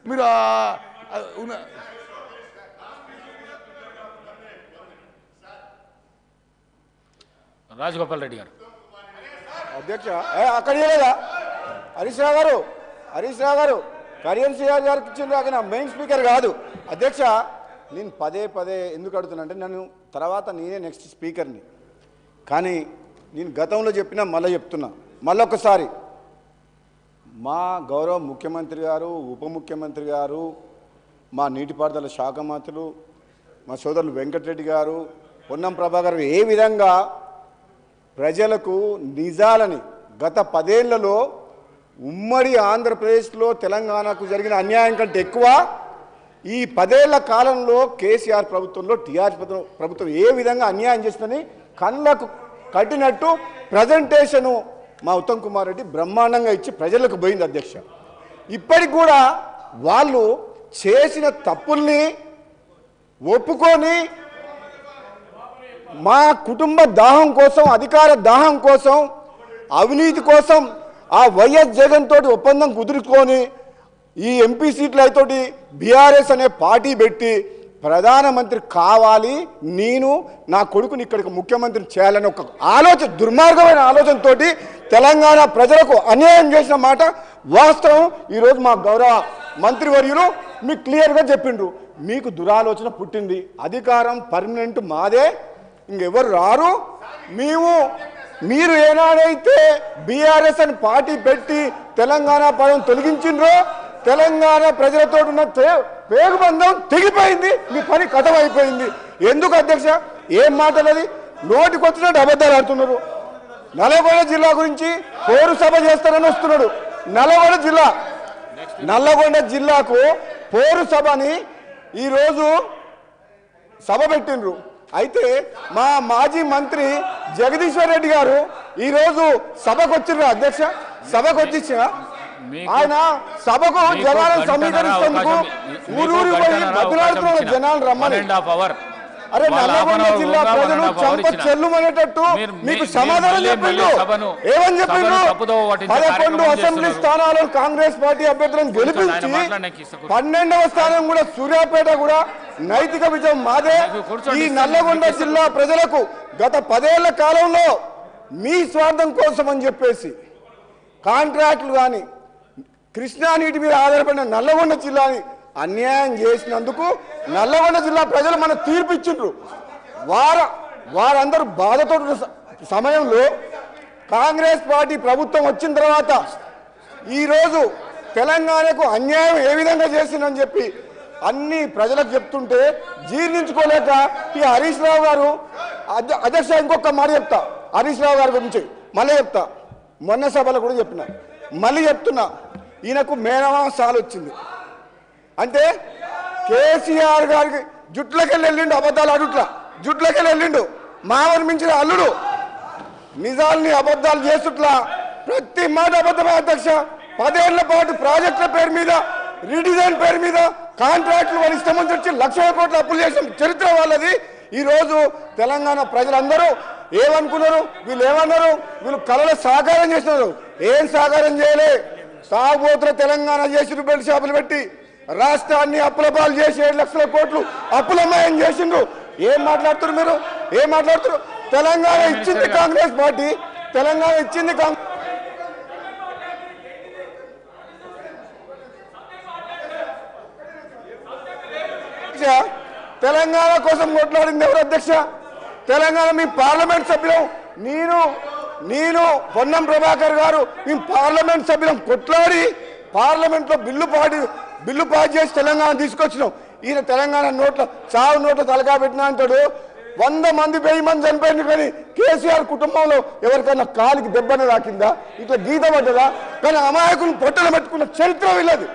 మీరు రాజగోపాల్ రెడ్డి గారు అధ్యక్ష అక్కడ లేదా హరీష్ రావు గారు కరియన్ సిఆర్ గారికి ఇచ్చింది అక్కడ మెయిన్ స్పీకర్ కాదు అధ్యక్ష. నేను పదే పదే ఎందుకు అడుగుతున్నా అంటే నన్ను తర్వాత నేనే నెక్స్ట్ స్పీకర్ని, కానీ నేను గతంలో చెప్పినా మళ్ళీ చెప్తున్నా మళ్ళొకసారి. మా గౌరవ ముఖ్యమంత్రి గారు, ఉప ముఖ్యమంత్రి గారు, మా నీటిపారుదల శాఖ మంత్రులు, మా సోదరులు వెంకటరెడ్డి గారు, పొన్నం ప్రభాకర్ ఏ విధంగా ప్రజలకు నిజాలని గత 10 ఏళ్లలో ఉమ్మడి ఆంధ్రప్రదేశ్లో తెలంగాణకు జరిగిన అన్యాయం కంటే ఎక్కువ ఈ 10 ఏళ్ల కాలంలో కేసీఆర్ ప్రభుత్వంలో టీఆర్ఎస్ ప్రభుత్వం ఏ విధంగా అన్యాయం చేస్తుందని కళ్ళకు కట్టినట్టు ప్రజెంటేషను మా ఉత్తమ్ కుమార్ రెడ్డి బ్రహ్మాండంగా ఇచ్చి ప్రజలకు పోయింది అధ్యక్ష. ఇప్పటికి కూడా వాళ్ళు చేసిన తప్పుల్ని ఒప్పుకొని మా కుటుంబ దాహం కోసం, అధికార దాహం కోసం, అవినీతి కోసం ఆ వైఎస్ జగన్ తోటి ఒప్పందం కుదుర్చుకొని ఈ ఎంపీ సీట్లతోటి బీఆర్ఎస్ అనే పార్టీ పెట్టి ప్రధానమంత్రి కావాలి, నేను నా కొడుకుని ఇక్కడికి ముఖ్యమంత్రిని చేయాలని ఒక ఆలోచన, దుర్మార్గమైన ఆలోచనతోటి తెలంగాణ ప్రజలకు అన్యాయం చేసిన మాట వాస్తవం. ఈరోజు మా గౌరవ మంత్రివర్యులు మీకు క్లియర్గా చెప్పిండ్రు, మీకు దురాలోచన పుట్టింది, అధికారం పర్మనెంట్ మాదే, ఇంకెవరు రారు. మీరు ఏనాడైతే బీఆర్ఎస్ అని పార్టీ పెట్టి తెలంగాణ పదం తొలగించిండ్రో తెలంగాణ ప్రజలతో ఉన్న పేగుబంధం తెగిపోయింది, మీ పని కథం అయిపోయింది. ఎందుకు అధ్యక్ష ఏం మాటలది? నోటికి వచ్చినట్టు అబద్ధాలు ఆడుతున్నారు. నల్లగొండ జిల్లా గురించి పోరు సభ చేస్తారని వస్తున్నాడు. నల్లగొండ జిల్లాకు పోరు సభని ఈరోజు సభ పెట్టిండ్రు. అయితే మా మాజీ మంత్రి జగదీశ్వర్ రెడ్డి గారు ఈరోజు సభకు వచ్చిండ్రు అధ్యక్ష. సభకు వచ్చిన ఆయన సభకు జనాలను సమీకరిస్తేందుకు ఊరూరు పోయి బతిలాడుతున్న జనాలు రమ్మని. అరే నల్లగొండ జిల్లా ప్రజలు చంప చెల్లుమనేటట్టు మీకు సమాధానం చెప్పిండు. ఏమని చెప్పిండు? 11 అసెంబ్లీ స్థానాలను కాంగ్రెస్ పార్టీ అభ్యర్థులను గెలిపించి 12వ స్థానం కూడా సూర్యాపేట కూడా నైతిక విజయం మాదే. ఈ నల్లగొండ జిల్లా ప్రజలకు గత 10 ఏళ్ల కాలంలో మీ స్వార్థం కోసం అని చెప్పేసి కాంట్రాక్టులు కానీ కృష్ణా నీటి మీద ఆధారపడిన నల్లగొండ జిల్లాని అన్యాయం చేసినందుకు నల్లగొండ జిల్లా ప్రజలు మన తీర్పు ఇచ్చిండ్రు. వారందరూ బాధతో సమయంలో కాంగ్రెస్ పార్టీ ప్రభుత్వం వచ్చిన తర్వాత ఈరోజు తెలంగాణకు అన్యాయం ఏ విధంగా చేసిందని చెప్పి అన్ని ప్రజలకు చెప్తుంటే జీర్ణించుకోలేక ఈ హరీష్ రావు గారు అధ్యక్ష ఇంకొక మాట చెప్తా హరీష్ రావు గారి గురించి మళ్ళీ చెప్తా. మొన్న సభలో కూడా చెప్పిన, మళ్ళీ చెప్తున్నా, ఈయనకు మేనమాసాలు వచ్చింది అంటే కేసీఆర్ గారికి జుట్లకెళ్ళి వెళ్ళిండు, అబద్ధాలు అడుట్లా జుట్లకెళ్ళి వెళ్ళిండు, మావని మించిన అల్లుడు, నిజాల్ని అబద్ధాలు చేస్తుట్లా ప్రతి మాట అబద్ధమే అధ్యక్ష. 10 ఏళ్ల పాటు ప్రాజెక్టుల పేరు మీద, రీడిజైన్ పేరు మీద కాంట్రాక్టులు వాళ్ళు ఇష్టం వచ్చి 1,00,000 కోట్ల అప్పులు చేసిన చరిత్ర వాళ్ళది. ఈరోజు తెలంగాణ ప్రజలందరూ ఏమనుకున్నారు? వీళ్ళు ఏమన్నారు? వీళ్ళు కళలో సాకారం చేస్తున్నారు. ఏం సాకారం చేయలే, తాగుబోతుల తెలంగాణ చేసి బెల్ట్ షాపులు పెట్టి రాష్ట్రాన్ని అప్పుల పాలు చేసి 7,00,000 కోట్లు అప్పులమయం చేసిండ్రు. ఏం మాట్లాడుతున్నారు మీరు? ఏం మాట్లాడుతున్నారు? తెలంగాణ ఇచ్చింది కాంగ్రెస్ పార్టీ, తెలంగాణ ఇచ్చింది తెలంగాణ కోసం కొట్లాడింది ఎవరు అధ్యక్ష? తెలంగాణ మీ పార్లమెంట్ సభ్యులం, నేను పొన్నం ప్రభాకర్ గారు మేము పార్లమెంట్ సభ్యులం కొట్లాడి పార్లమెంట్లో బిల్లు పాస్ చేసి తెలంగాణ తీసుకొచ్చినాం. ఈయన తెలంగాణ చావు నోట్ల తలకా పెట్టినా అంటాడు. 100 మంది 1000 మంది చనిపోయింది, కానీ కేసీఆర్ కుటుంబంలో ఎవరికైనా కాలికి దెబ్బన రాకిందా, ఇట్లా గీత పడ్డదా? కానీ అమాయకులను పొట్టలు పెట్టుకున్న చరిత్ర వీళ్ళది,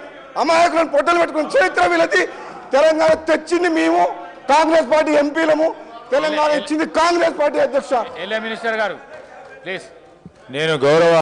అమాయకులను పొట్టలు పెట్టుకున్న చరిత్ర వీళ్ళది. తెలంగాణ తెచ్చింది మేము కాంగ్రెస్ పార్టీ ఎంపీలము, తెలంగాణ ఇచ్చింది కాంగ్రెస్ పార్టీ అధ్యక్ష. మినిస్టర్ గారు ప్లీజ్. నేను గౌరవ